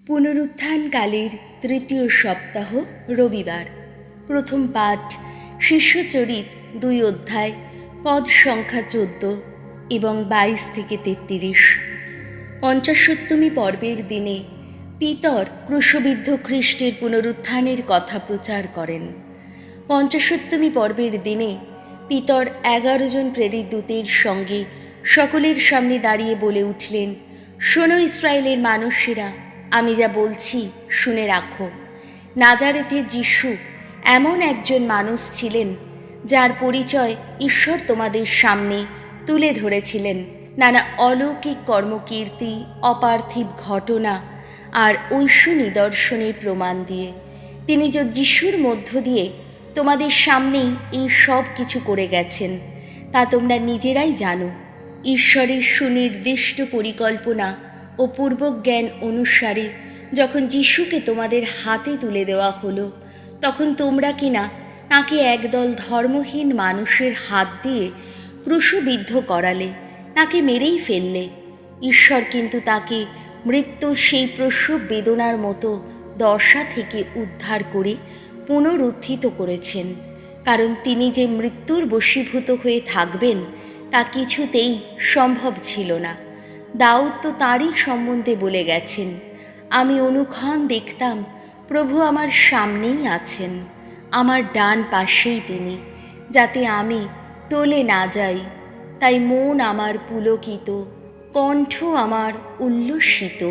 পুনরুত্থানকালের তৃতীয় সপ্তাহ রবিবার। প্রথম পাঠ শিষ্যচরিত 2 অধ্যায় পদ সংখ্যা 14 এবং 22 থেকে 33। পঞ্চাশোত্তমী পর্বের দিনে পিতর ক্রুশবিদ্ধ খ্রিস্টের পুনরুত্থানের কথা প্রচার করেন। পঞ্চাশোত্তমী পর্বের দিনে পিতর 11 জন প্রেরিত দূতের সঙ্গে সকলের সামনে দাঁড়িয়ে বলে উঠলেন, শোনো ইসরায়েলের মানুষেরা, আমি যা বলছি শুনে রাখো। নাজারেথের যিশু এমন একজন মানুষ ছিলেন যার পরিচয় ঈশ্বর তোমাদের সামনে তুলে ধরেছিলেন নানা অলৌকিক কর্মকীর্তি, অপার্থিব ঘটনা আর ঐশ্ব নিদর্শনের প্রমাণ দিয়ে। তিনি যে যিশুর মধ্য দিয়ে তোমাদের সামনেই এই সব কিছু করে গেছেন তা তোমরা নিজেরাই জানো। ঈশ্বরের সুনির্দিষ্ট পরিকল্পনা ও পূর্বজ্ঞান অনুসারে যখন যিশুকে তোমাদের হাতে তুলে দেওয়া হলো, তখন তোমরা কিনা তাকে একদল ধর্মহীন মানুষের হাত দিয়ে ক্রুশবিদ্ধ করালে, তাকে মেরেই ফেললে। ঈশ্বর কিন্তু তাকে মৃত্যুর সেই প্রসব বেদনার মতো দশা থেকে উদ্ধার করে পুনরুত্থিত করেছেন, কারণ তিনি যে মৃত্যুর বশীভূত হয়ে থাকবেন তা কিছুতেই সম্ভব ছিল না। দাউদ তো তাঁরই সম্বন্ধে বলে গেছেন, আমি অনুক্ষণ দেখতাম প্রভু আমার সামনেই আছেন, আমার ডান পাশেই তিনি, যাতে আমি টলে না যাই। তাই মন আমার পুলকিত, কণ্ঠ আমার উল্লসিত,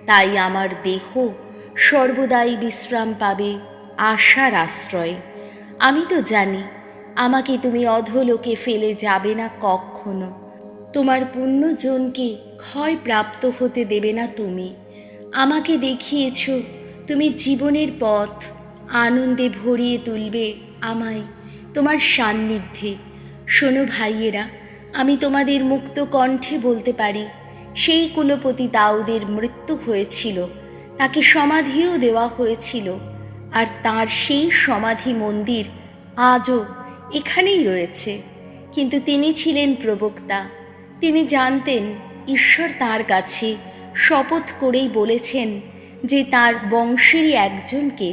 তাই আমার দেহ সর্বদাই বিশ্রাম পাবে আশার আশ্রয়। আমি তো জানি আমাকে তুমি অধোলোকে ফেলে যাবে না কখনো, তোমার পুণ্যজনকে ক্ষয় প্রাপ্ত হতে দেবে না তুমি। আমাকে দেখিয়েছ তুমি জীবনের পথ, আনন্দে ভরিয়ে তুলবে আমায় তোমার সান্নিধ্যে। শোনো ভাইয়েরা, আমি তোমাদের মুক্ত কণ্ঠে বলতে পারি, সেই কুলপতি দাউদের মৃত্যু হয়েছিল, তাকে সমাধিও দেওয়া হয়েছিল, আর তার সেই সমাধি মন্দির আজও এখানেই রয়েছে। কিন্তু তিনি ছিলেন প্রবক্তা, তিনি জানতেন ঈশ্বর তাঁর কাছে শপথ করেই বলেছেন যে তার বংশেরই একজনকে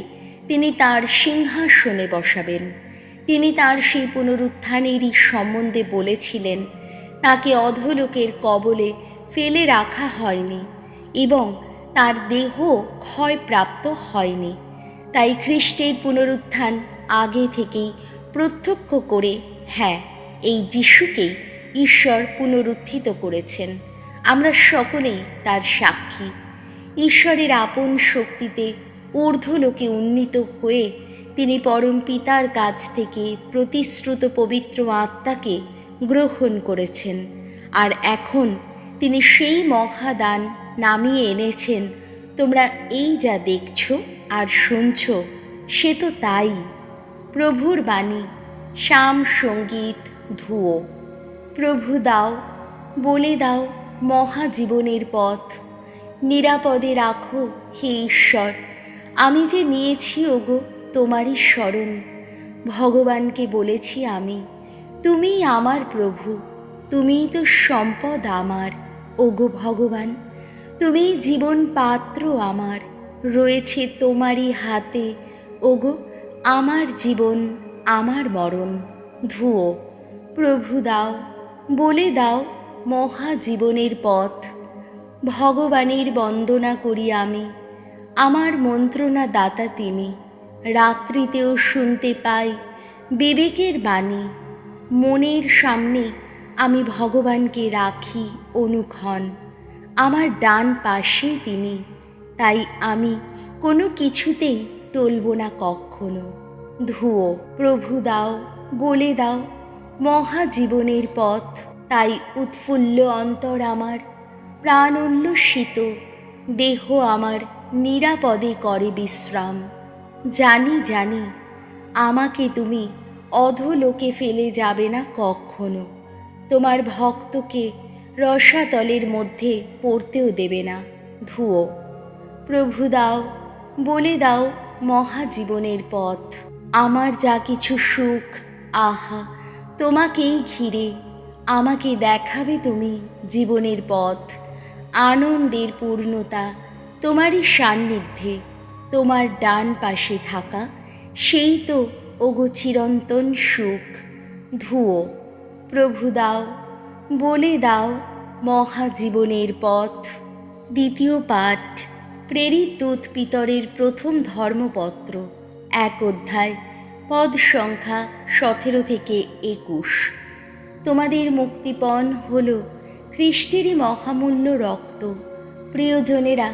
তিনি তার সিংহাসনে বসাবেন। তিনি তার সেই পুনরুত্থানেরই সম্বন্ধে বলেছিলেন, তাকে অধোলোকের কবলে ফেলে রাখা হয়নি এবং তার দেহ ক্ষয়প্রাপ্ত হয়নি। তাই খ্রিস্টের পুনরুত্থান আগে থেকেই প্রত্যক্ষ করে, হ্যাঁ, এই যিশুকেই ঈশ্বর পুনরুত্থিত করেছেন। আমরা সকলেই তার সাক্ষী। ঈশ্বরের আপন শক্তিতে ঊর্ধ্বলোকে উন্নীত হয়ে তিনি পরম পিতার কাছ থেকে প্রতিশ্রুত পবিত্র আত্মাকে গ্রহণ করেছেন, আর এখন তিনি সেই মহাদান নামিয়ে এনেছেন। তোমরা এই যা দেখছ আর শুনছ সে তো তাই। প্রভুর বাণী, শাম সঙ্গীত ধুয়ো। প্রভু দাও, বলে দাও মহাজীবনের পথ, নিরাপদে রাখো হে ঈশ্বর। আমি যে নিয়েছি ওগো তোমারই শরণ, ভগবানকে বলেছি আমি, তুমিই আমার প্রভু, তুমিই তো সম্পদ আমার। ওগো ভগবান, তুমিই জীবন পাত্র আমার, রয়েছে তোমারই হাতে। ওগো আমার জীবন, আমার মরণ। ধুয়ো। প্রভু দাও, বলে দাও মহাজীবনের পথ। ভগবানের বন্দনা করি আমি, আমার মন্ত্রণা দাতা তিনি। রাত্রিতেও শুনতে পাই বিবেকের বাণী, মনের সামনে আমি ভগবানকে রাখি অনুক্ষণ। আমার ডান পাশেই তিনি, তাই আমি কোনো কিছুতেই টলব না কখনো। ধুয়ো। প্রভু দাও, বলে দাও মহাজীবনের পথ, তাই উৎফুল্ল অন্তর আমার, প্রাণ উল্লসিত, দেহ আমার নিরাপদে করে বিশ্রাম। জানি জানি আমাকে তুমি অধোলোকে ফেলে যাবে না কখনো, তোমার ভক্তকে রসাতলের মধ্যে পড়তেও দেবে না। ধুয়ো। প্রভু দাও, বলে দাও মহাজীবনের পথ। আমার যা কিছু সুখ, আহা তোমাকেই ঘিরে, আমাকে দেখাবে তুমি জীবনের পথ। আনন্দের পূর্ণতা তোমারই সান্নিধ্যে তোমার ডান পাশে থাকা সেই তো ওগো চিরন্তন সুখ। ধুয়ো প্রভু দাও, বলে দাও মহাজীবনের পথ। দ্বিতীয় পাঠ, প্রেরিত দূত পিতরের প্রথম ধর্মপত্র, 1 অধ্যায়, পদ সংখ্যা 17 থেকে 21। তোমাদের মুক্তিপণ হল খ্রিস্টেরই মহামূল্য রক্ত। প্রিয়জনেরা,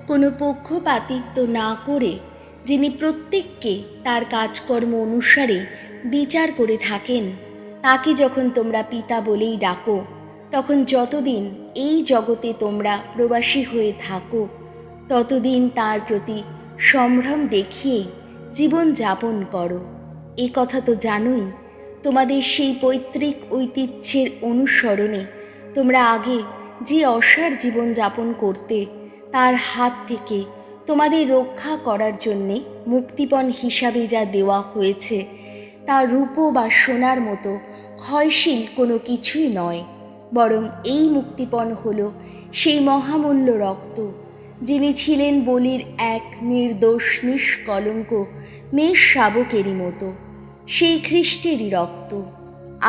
কোনো পক্ষপাতিত্ব না করে, যিনি প্রত্যেককে তার কাজকর্ম অনুসারে বিচার করে থাকেন, তাকে যখন তোমরা পিতা বলেই ডাকো, তখন যতদিন এই জগতে তোমরা প্রবাসী হয়ে থাকো, ততদিন তার প্রতি সম্ভ্রম দেখিয়েই জীবন যাপন করো। এ কথা তো জানোই, তোমাদের সেই পৈতৃক ঐতিহ্যের অনুসরণে তোমরা আগে যে অসার জীবন যাপন করতে, তার হাত থেকে তোমাদের রক্ষা করার জন্যে মুক্তিপণ হিসাবে যা দেওয়া হয়েছে, তা রূপ বা সোনার মতো ক্ষয়শীল কোনো কিছুই নয়, বরং এই মুক্তিপণ হল সেই মহামূল্য রক্ত, যিনি ছিলেন বলির এক নির্দোষ নিষ্কলঙ্ক মেষ শাবকেরই মতো। সেই খ্রিস্টেরই রক্ত।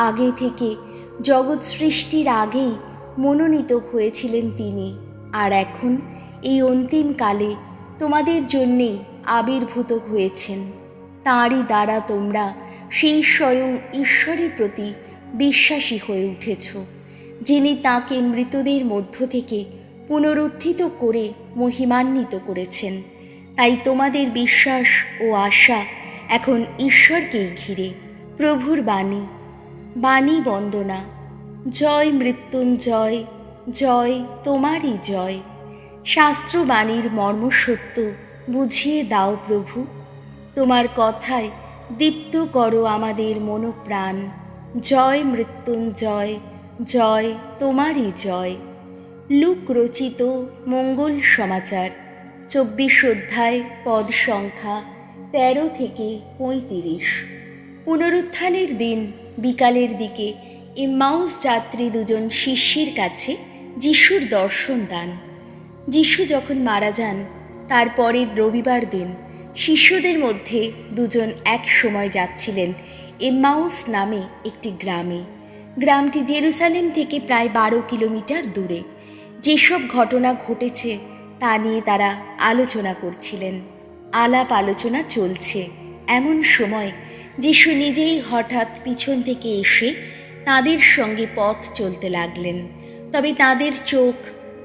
আগে থেকে জগৎ সৃষ্টির আগেই মনোনীত হয়েছিলেন তিনি, আর এখন এই অন্তিমকালে তোমাদের জন্যেই আবির্ভূত হয়েছেন। তাঁরই দ্বারা তোমরা সেই স্বয়ং ঈশ্বরের প্রতি বিশ্বাসী হয়ে উঠেছ, যিনি তাঁকে মৃতদের মধ্য থেকে পুনরুত্থিত করে মহিমান্বিত করেছেন। তাই তোমাদের বিশ্বাস ও আশা এখন ঈশ্বরকেই ঘিরে। প্রভুর বাণী, বাণী বন্দনা। জয় মৃত্যুঞ্জয়, জয় তোমারই জয়। শাস্ত্রবাণীর মর্মসত্য বুঝিয়ে দাও প্রভু, তোমার কথায় দীপ্ত করো আমাদের মনোপ্রাণ। জয় মৃত্যুঞ্জয়, জয় তোমারই জয়। লুক রচিত মঙ্গল সমাচার, 24 অধ্যায়, পদ সংখ্যা 13 থেকে 35। পুনরুত্থানের দিন বিকালের দিকে এম্মাউস যাত্রী 2 শিষ্যের কাছে যিশুর দর্শন দান। যিশু যখন মারা যান, তার পরের রবিবার দিন শিষ্যদের মধ্যে 2 এক সময় যাচ্ছিলেন এম্মাউস নামে একটি গ্রামে। গ্রামটি জেরুসালেম থেকে প্রায় 12 কিলোমিটার দূরে। যেসব ঘটনা ঘটেছে তা নিয়ে তারা আলোচনা করছিলেন। আলাপ আলোচনা চলছে এমন সময় যিশু নিজেই হঠাৎ পিছন থেকে এসে তাদের সঙ্গে পথ চলতে লাগলেন। তবে তাদের চোখ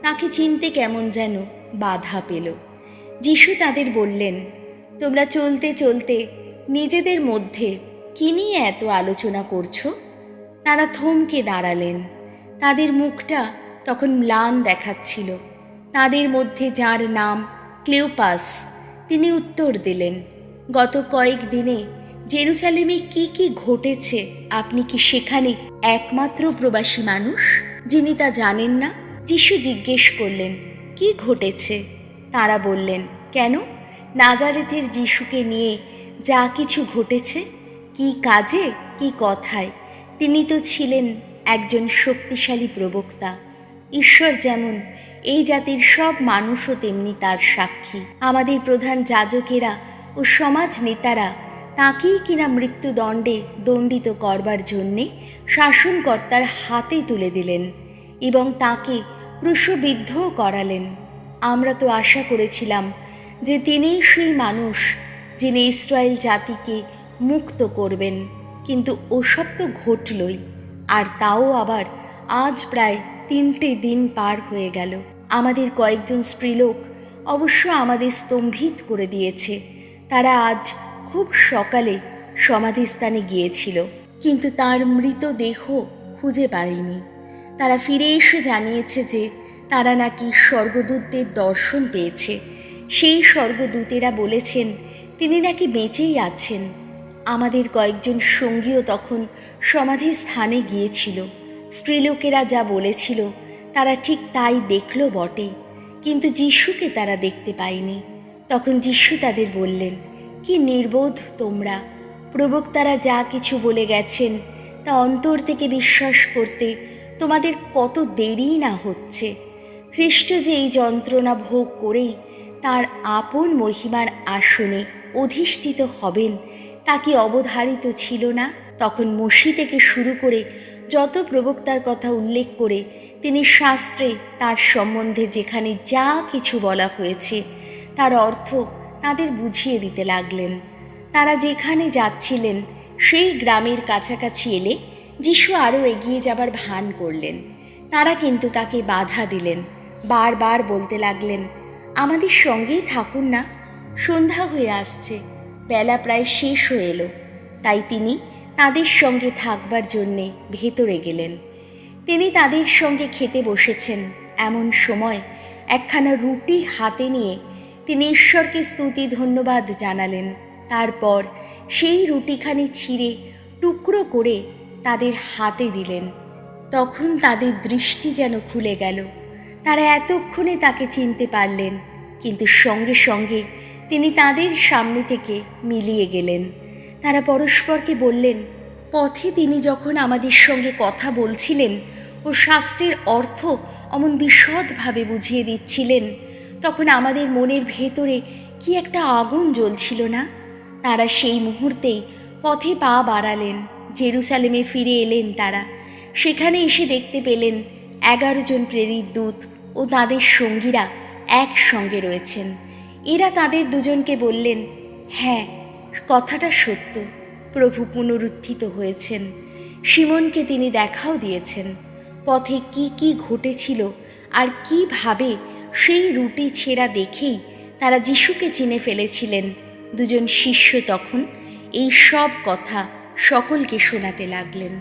তাকে চিনতে কেমন যেন বাধা পেল। যিশু তাদের বললেন, তোমরা চলতে চলতে নিজেদের মধ্যে কি নিয়ে এত আলোচনা করছো? তারা থমকে দাঁড়ালেন। তাদের মুখটা তখন ম্লান দেখাচ্ছিল। তাদের মধ্যে যার নাম ক্লেওপাস, তিনি উত্তর দিলেন, গত কয়েকদিনে জেরুসালেমে কি কি ঘটেছে আপনি কি সেখানে একমাত্র প্রবাসী মানুষ যিনি তা জানেন না? যিশু জিজ্ঞেস করলেন, কি ঘটেছে? তারা বললেন, কেন? নাজারেথের যিশুকে নিয়ে যা কিছু ঘটেছে, কি কাজে কি কথায়, তিনি তো ছিলেন একজন শক্তিশালী প্রবক্তা। ঈশ্বর যেমন, এই জাতির সব মানুষও তেমনি তার সাক্ষী। আমাদের প্রধান যাজকেরা ও সমাজ নেতারা তাকেই কিনা মৃত্যুদণ্ডে দণ্ডিত করবার জন্যে শাসনকর্তার হাতে তুলে দিলেন এবং তাকে ক্রুশবিদ্ধও করালেন। আমরা তো আশা করেছিলাম যে তিনিই সেই মানুষ যিনি ইসরায়েল জাতিকে মুক্ত করবেন, কিন্তু ওসব তো ঘটলই। আর তাও আবার আজ প্রায় 3টে দিন পার হয়ে গেল। আমাদের কয়েকজন স্ত্রীলোক অবশ্য আমাদের স্তম্ভিত করে দিয়েছে। তারা আজ খুব সকালে সমাধিস্থানে গিয়েছিল, কিন্তু তার মৃতদেহ খুঁজে পায়নি। তারা ফিরে এসে জানিয়েছে যে তারা নাকি স্বর্গদূতদের দর্শন পেয়েছে। সেই স্বর্গদূতেরা বলেছেন তিনি নাকি বেঁচেই আছেন। আমাদের কয়েকজন সঙ্গীও তখন সমাধি স্থানে গিয়েছিল। স্ত্রীলোকেরা যা বলেছিল তারা ঠিক তাই দেখল বটে, কিন্তু যিশুকে তারা দেখতে পায়নি। তখন যিশু তাদের বললেন, কি নির্বোধ তোমরা! প্রবক্তারা যা কিছু বলে গেছেন তা অন্তর থেকে বিশ্বাস করতে তোমাদের কত দেরি না হচ্ছে। খ্রিস্ট যে এই যন্ত্রণা ভোগ করেই তার আপন মহিমার আসনে অধিষ্ঠিত হবেন তা কি অবধারিত ছিল না? তখন মসি থেকে শুরু করে যত প্রবক্তার কথা উল্লেখ করে তিনি শাস্ত্রে তার সম্বন্ধে যেখানে যা কিছু বলা হয়েছে তার অর্থ তাদের বুঝিয়ে দিতে লাগলেন। তারা যেখানে যাচ্ছিলেন সেই গ্রামের কাছাকাছি এলে যিশু আরও এগিয়ে যাবার ভান করলেন। তারা কিন্তু তাকে বাধা দিলেন, বারবার বলতে লাগলেন, আমাদের সঙ্গেই থাকুন না, সন্ধ্যা হয়ে আসছে, বেলা প্রায় শেষ হয়ে এলো। তাই তিনি তাদের সঙ্গে থাকবার জন্যে ভেতরে গেলেন। তিনি তাদের সঙ্গে খেতে বসেছেন। এমন সময় একখানা রুটি হাতে নিয়ে তিনি ঈশ্বরকে স্তুতি ধন্যবাদ জানালেন। তারপর সেই রুটিখানি ছিঁড়ে টুকরো করে তাদের হাতে দিলেন। তখন তাদের দৃষ্টি যেন খুলে গেল। তারা এতক্ষণে তাকে চিনতে পারলেন, কিন্তু সঙ্গে সঙ্গে তিনি তাদের সামনে থেকে মিলিয়ে গেলেন। তারা পরস্পরকে বললেন, পথে তিনি যখন আমাদের সঙ্গে কথা বলছিলেন ও শাস্ত্রের অর্থ অমন বিশদভাবে বুঝিয়ে দিচ্ছিলেন, তখন আমাদের মনের ভেতরে কি একটা আগুন জ্বলছিল না? তারা সেই মুহূর্তেই পথে পা বাড়ালেন। জেরুসালেমে ফিরে এলেন। তারা সেখানে এসে দেখতে পেলেন 11 জন প্রেরিত দূত ও তাদের সঙ্গীরা একসঙ্গে রয়েছেন। এরা তাদের দুজনকে বললেন, হ্যাঁ, কথাটা সত্য, প্রভু পুনরুত্থিত হয়েছেন। সিমনকে তিনি দেখাও দিয়েছেন। পথে কি কি ঘটেছিল আর কিভাবে সেই রুটি ছেঁড়া দেখেই তারা যিশুকে চিনে ফেলেছিলেন। দুজন শিষ্য তখন এই সব কথা সকলকে শোনাতে লাগলেন।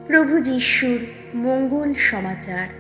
প্রভু যিশুর মঙ্গল সমাচার।